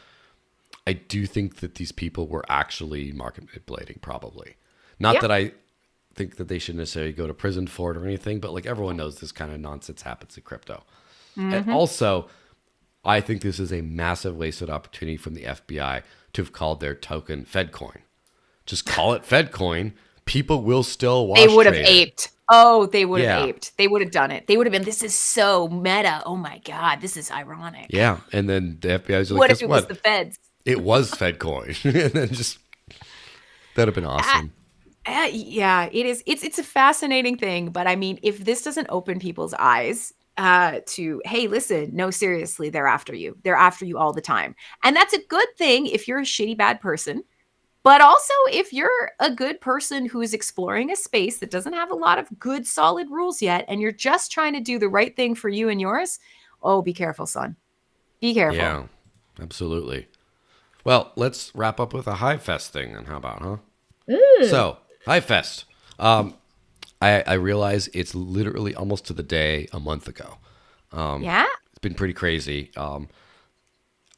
I do think that these people were actually market manipulating, probably. Not that I think that they should necessarily go to prison for it or anything, but like everyone knows this kind of nonsense happens in crypto. And also, I think this is a massive wasted opportunity from the FBI to have called their token FedCoin, just call it FedCoin. People will still wash
They would have
trade
aped. Oh, they would have
Yeah.
aped. They would have done it. They would have been, this is so meta. Oh my God, this is ironic.
Yeah. And then the FBI was like,
What if
guess
it was
what?
the feds?
It was FedCoin. And then just, that'd have been awesome.
Yeah, it is. It's a fascinating thing, but I mean, if this doesn't open people's eyes to, hey, listen, no, seriously, they're after you. They're after you all the time, and that's a good thing if you're a shitty bad person. But also, if you're a good person who is exploring a space that doesn't have a lot of good, solid rules yet, and you're just trying to do the right thing for you and yours, oh, be careful, son. Be careful.
Yeah, absolutely. Well, let's wrap up with a Hive Fest thing, and how about, huh? So, Hive Fest. I realize it's literally almost to the day a month ago.
Yeah?
It's been pretty crazy.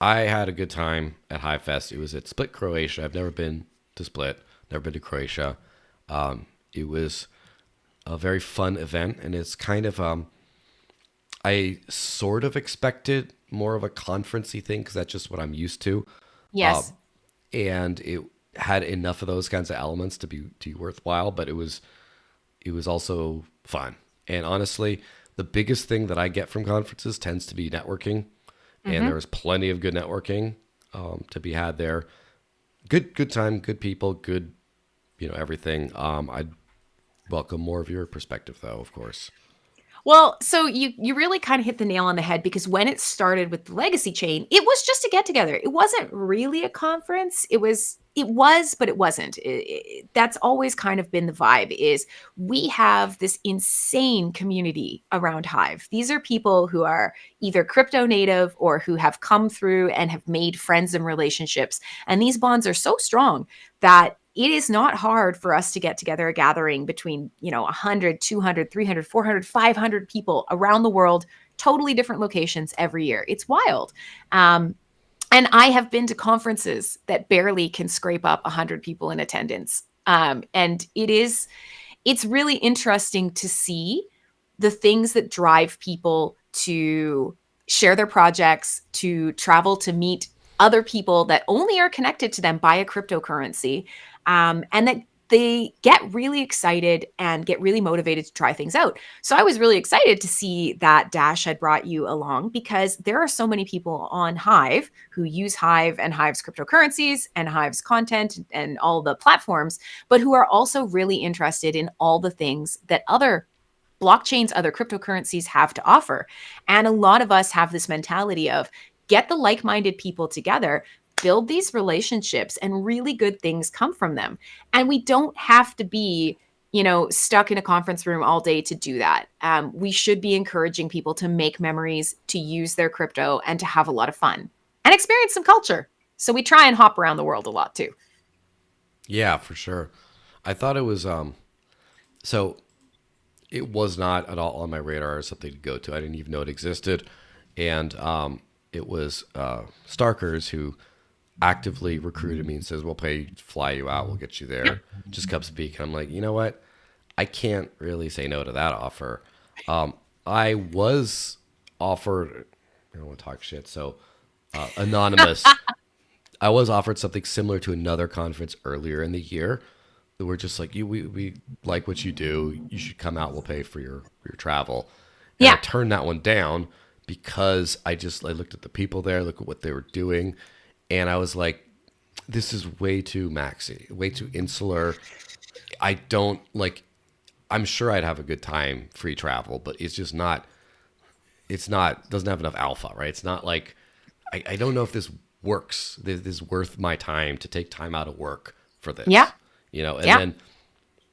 I had a good time at Hive Fest. It was at Split, Croatia. I've never been to Split, never been to Croatia. It was a very fun event, and it's kind of, I sort of expected more of a conference-y thing because that's just what I'm used to.
Yes.
And it had enough of those kinds of elements to be worthwhile, but it was also fun. And honestly, the biggest thing that I get from conferences tends to be networking, and there was plenty of good networking to be had there. Good time, good people, good, everything. I'd welcome more of your perspective, though, of course.
Well, so you really kind of hit the nail on the head, because when it started with the legacy chain, it was just a get together. It wasn't really a conference. It was, but it wasn't. That's always kind of been the vibe, is we have this insane community around Hive. These are people who are either crypto native or who have come through and have made friends and relationships. And these bonds are so strong that it is not hard for us to get together a gathering between, 100, 200, 300, 400, 500 people around the world, totally different locations every year. It's wild. And I have been to conferences that barely can scrape up 100 people in attendance. And it's really interesting to see the things that drive people to share their projects, to travel to meet other people that only are connected to them by a cryptocurrency, and that they get really excited and get really motivated to try things out. So I was really excited to see that Dash had brought you along, because there are so many people on Hive who use Hive and Hive's cryptocurrencies and Hive's content and all the platforms, but who are also really interested in all the things that other blockchains, other cryptocurrencies have to offer. And a lot of us have this mentality of, get the like-minded people together, build these relationships, and really good things come from them. And we don't have to be, stuck in a conference room all day to do that. We should be encouraging people to make memories, to use their crypto, and to have a lot of fun and experience some culture. So we try and hop around the world a lot too.
Yeah, for sure. I thought it was, so it was not at all on my radar as something to go to. I didn't even know it existed. And it was Starkers who actively recruited me and says, we'll fly you out, we'll get you there. Just come speak. And I'm like, you know what? I can't really say no to that offer. I was offered, I don't want to talk shit, so anonymous. I was offered something similar to another conference earlier in the year. We're just like, we like what you do. You should come out. We'll pay for your travel. And I turned that one down because I looked at the people there, look at what they were doing, and I was like, this is way too maxi, way too insular. I don't like, I'm sure I'd have a good time, free travel, but it's just not, doesn't have enough alpha, right? It's not like, I don't know if this works. This is worth my time to take time out of work for this.
Yeah.
And then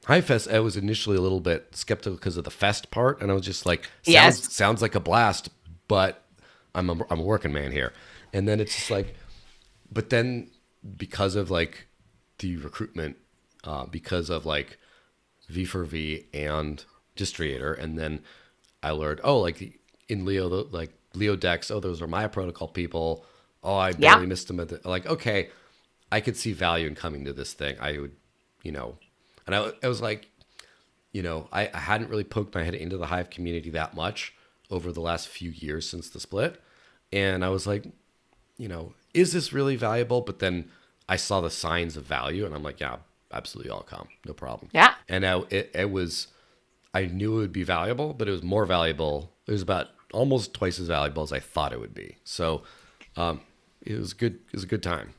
Hive Fest, I was initially a little bit skeptical because of the fest part, and I was just like, sounds like a blast, but I'm a working man here. And then it's just like, but then because of like the recruitment, because of like V4V and Distriator, and then I learned, like in Leo, like Leo Dex, those are my protocol people. I barely missed them like, okay, I could see value in coming to this thing. I would, and I was like, I hadn't really poked my head into the Hive community that much over the last few years since the split. And I was like, is this really valuable? But then I saw the signs of value and I'm like, yeah, absolutely all come, no problem.
Yeah.
And it was, I knew it would be valuable, but it was more valuable. It was about almost twice as valuable as I thought it would be. So it was good. It was a good time.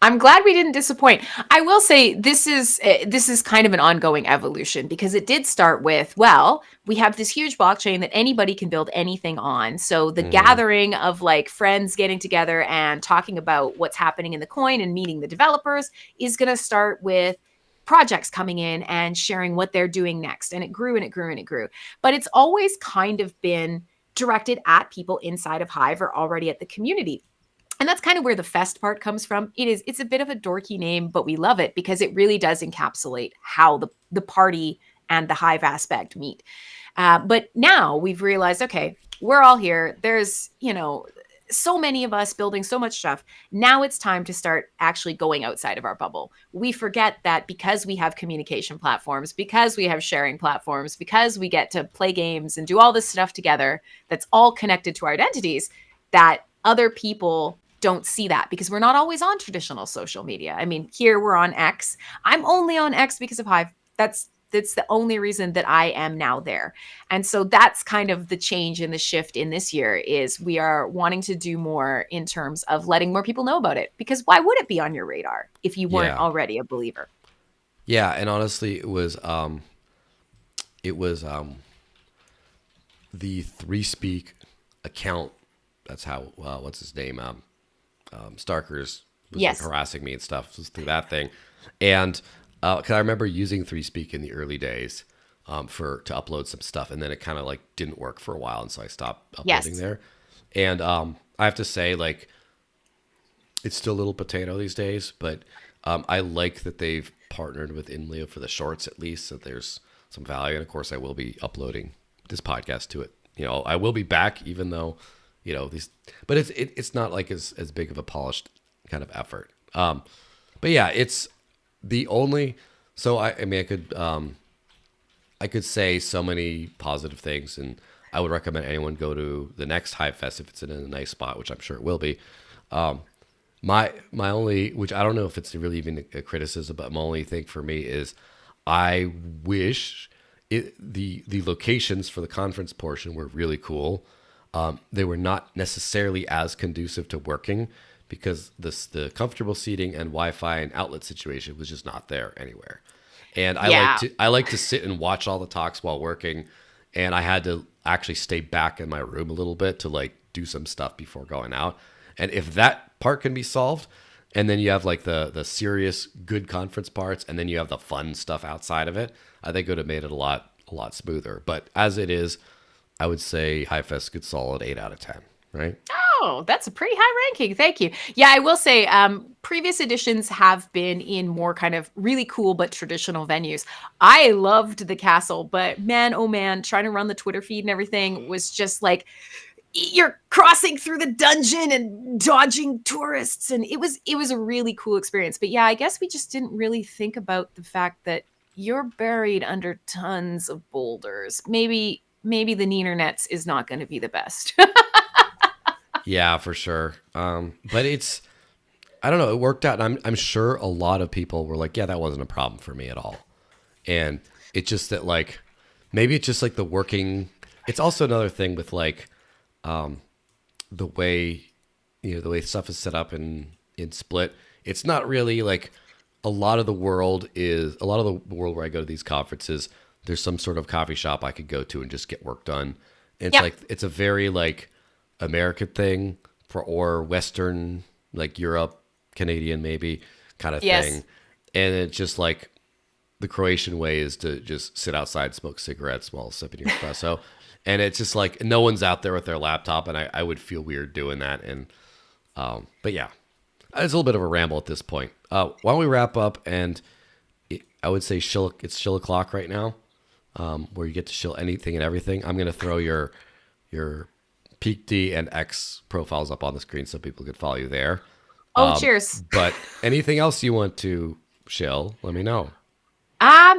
I'm glad we didn't disappoint. I will say this is kind of an ongoing evolution because it did start with, well, we have this huge blockchain that anybody can build anything on. So the gathering of like friends getting together and talking about what's happening in the coin and meeting the developers is going to start with projects coming in and sharing what they're doing next. And it grew and it grew and it grew. But it's always kind of been directed at people inside of Hive or already at the community. And that's kind of where the fest part comes from. It's a bit of a dorky name, but we love it because it really does encapsulate how the party and the Hive aspect meet. But now we've realized, okay, we're all here. There's, so many of us building so much stuff. Now it's time to start actually going outside of our bubble. We forget that because we have communication platforms, because we have sharing platforms, because we get to play games and do all this stuff together that's all connected to our identities, that other people don't see that because we're not always on traditional social media. I mean, here we're on X. I'm only on X because of Hive. That's the only reason that I am now there. And so that's kind of the change and the shift in this year is we are wanting to do more in terms of letting more people know about it, because why would it be on your radar if you weren't already a believer?
Yeah. And honestly, it was the 3Speak account. That's how, what's his name? Starkers was like harassing me and stuff through that thing. And because I remember using 3Speak in the early days to upload some stuff, and then it kind of like didn't work for a while, and so I stopped uploading there. And I have to say, like, it's still a little potato these days, but I like that they've partnered with Inleo for the shorts at least, so there's some value. And of course, I will be uploading this podcast to it. I will be back, even though these, but it's not like as big of a polished kind of effort. But yeah, it's the only. So I mean, I could say so many positive things, and I would recommend anyone go to the next Hive Fest if it's in a nice spot, which I'm sure it will be. My only, which I don't know if it's really even a criticism, but my only thing for me is I wish the locations for the conference portion were really cool. They were not necessarily as conducive to working because the comfortable seating and Wi-Fi and outlet situation was just not there anywhere. And I like to sit and watch all the talks while working, and I had to actually stay back in my room a little bit to like do some stuff before going out. And if that part can be solved, and then you have like the serious good conference parts, and then you have the fun stuff outside of it, I think it would have made it a lot smoother. But as it is, I would say Hive Fest gets solid 8 out of 10, right?
Oh, that's a pretty high ranking. Thank you. Yeah, I will say previous editions have been in more kind of really cool but traditional venues. I loved the castle, but man, oh man, trying to run the Twitter feed and everything was just like, you're crossing through the dungeon and dodging tourists. And it was a really cool experience. But yeah, I guess we just didn't really think about the fact that you're buried under tons of boulders. Maybe the Neener is not going to be the best.
Yeah, for sure. But it's, I don't know, it worked out. And I'm sure a lot of people were like, yeah, that wasn't a problem for me at all. And it's just that like, maybe it's just like the working, it's also another thing with like, the way stuff is set up in Split. It's not really like a lot of the world where I go to these conferences, there's some sort of coffee shop I could go to and just get work done. And it's like, it's a very like American thing or Western, like Europe, Canadian, maybe kind of thing. And it's just like the Croatian way is to just sit outside, smoke cigarettes while sipping your espresso. And it's just like no one's out there with their laptop, and I would feel weird doing that. And but yeah, it's a little bit of a ramble at this point. Why don't we wrap up? And I would say it's shill o'clock right now, where you get to shill anything and everything. I'm gonna throw your Peak D and X profiles up on the screen so people can follow you there.
Oh, cheers!
But anything else you want to shill, let me know.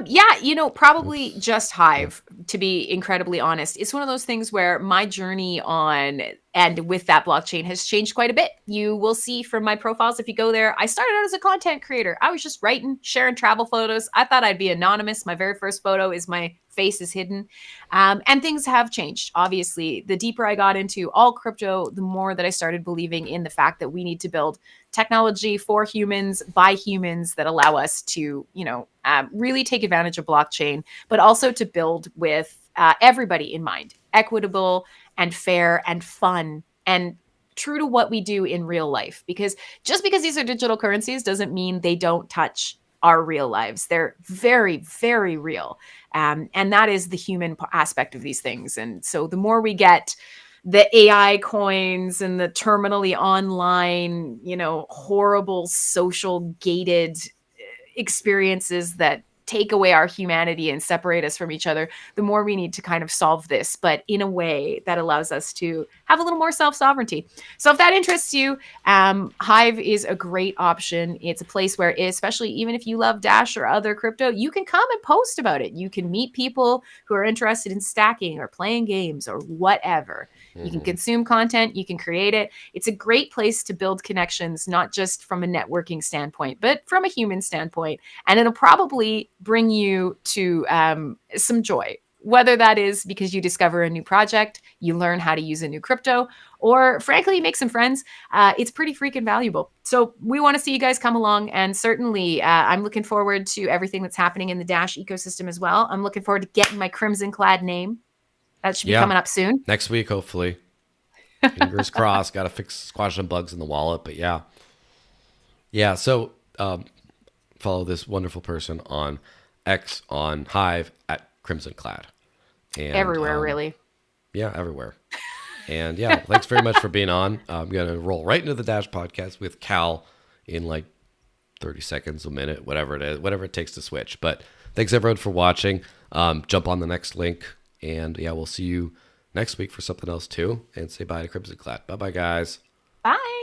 Yeah, probably just Hive, to be incredibly honest. It's one of those things where my journey on And with that, blockchain has changed quite a bit. You will see from my profiles, if you go there, I started out as a content creator. I was just writing, sharing travel photos. I thought I'd be anonymous. My very first photo is my face is hidden. And things have changed. Obviously, the deeper I got into all crypto, the more that I started believing in the fact that we need to build technology for humans, by humans, that allow us to, really take advantage of blockchain, but also to build with everybody in mind, equitable and fair and fun and true to what we do in real life. Because just because these are digital currencies doesn't mean they don't touch our real lives. They're very, very real. And that is the human aspect of these things. And so the more we get the AI coins and the terminally online, horrible social gated experiences that take away our humanity and separate us from each other, the more we need to kind of solve this, but in a way that allows us to have a little more self-sovereignty. So if that interests you, Hive is a great option. It's a place where, especially even if you love Dash or other crypto, you can come and post about it. You can meet people who are interested in stacking or playing games or whatever. You can consume content, you can create it. It's a great place to build connections, not just from a networking standpoint, but from a human standpoint. And it'll probably bring you to some joy, whether that is because you discover a new project, you learn how to use a new crypto, or frankly, you make some friends. It's pretty freaking valuable. So we want to see you guys come along. And certainly, I'm looking forward to everything that's happening in the Dash ecosystem as well. I'm looking forward to getting my Crimsonclad name. That should be coming up soon.
Next week, hopefully. Fingers crossed. Got to squash some bugs in the wallet. But yeah. So follow this wonderful person on X, on Hive, at Crimsonclad. And,
everywhere, really.
Yeah, everywhere. And thanks very much for being on. I'm going to roll right into the Dash podcast with Cal in like 30 seconds, a minute, whatever it is, whatever it takes to switch. But thanks everyone for watching. Jump on the next link. And we'll see you next week for something else too. And say bye to Crimsonclad. Bye-bye, guys.
Bye.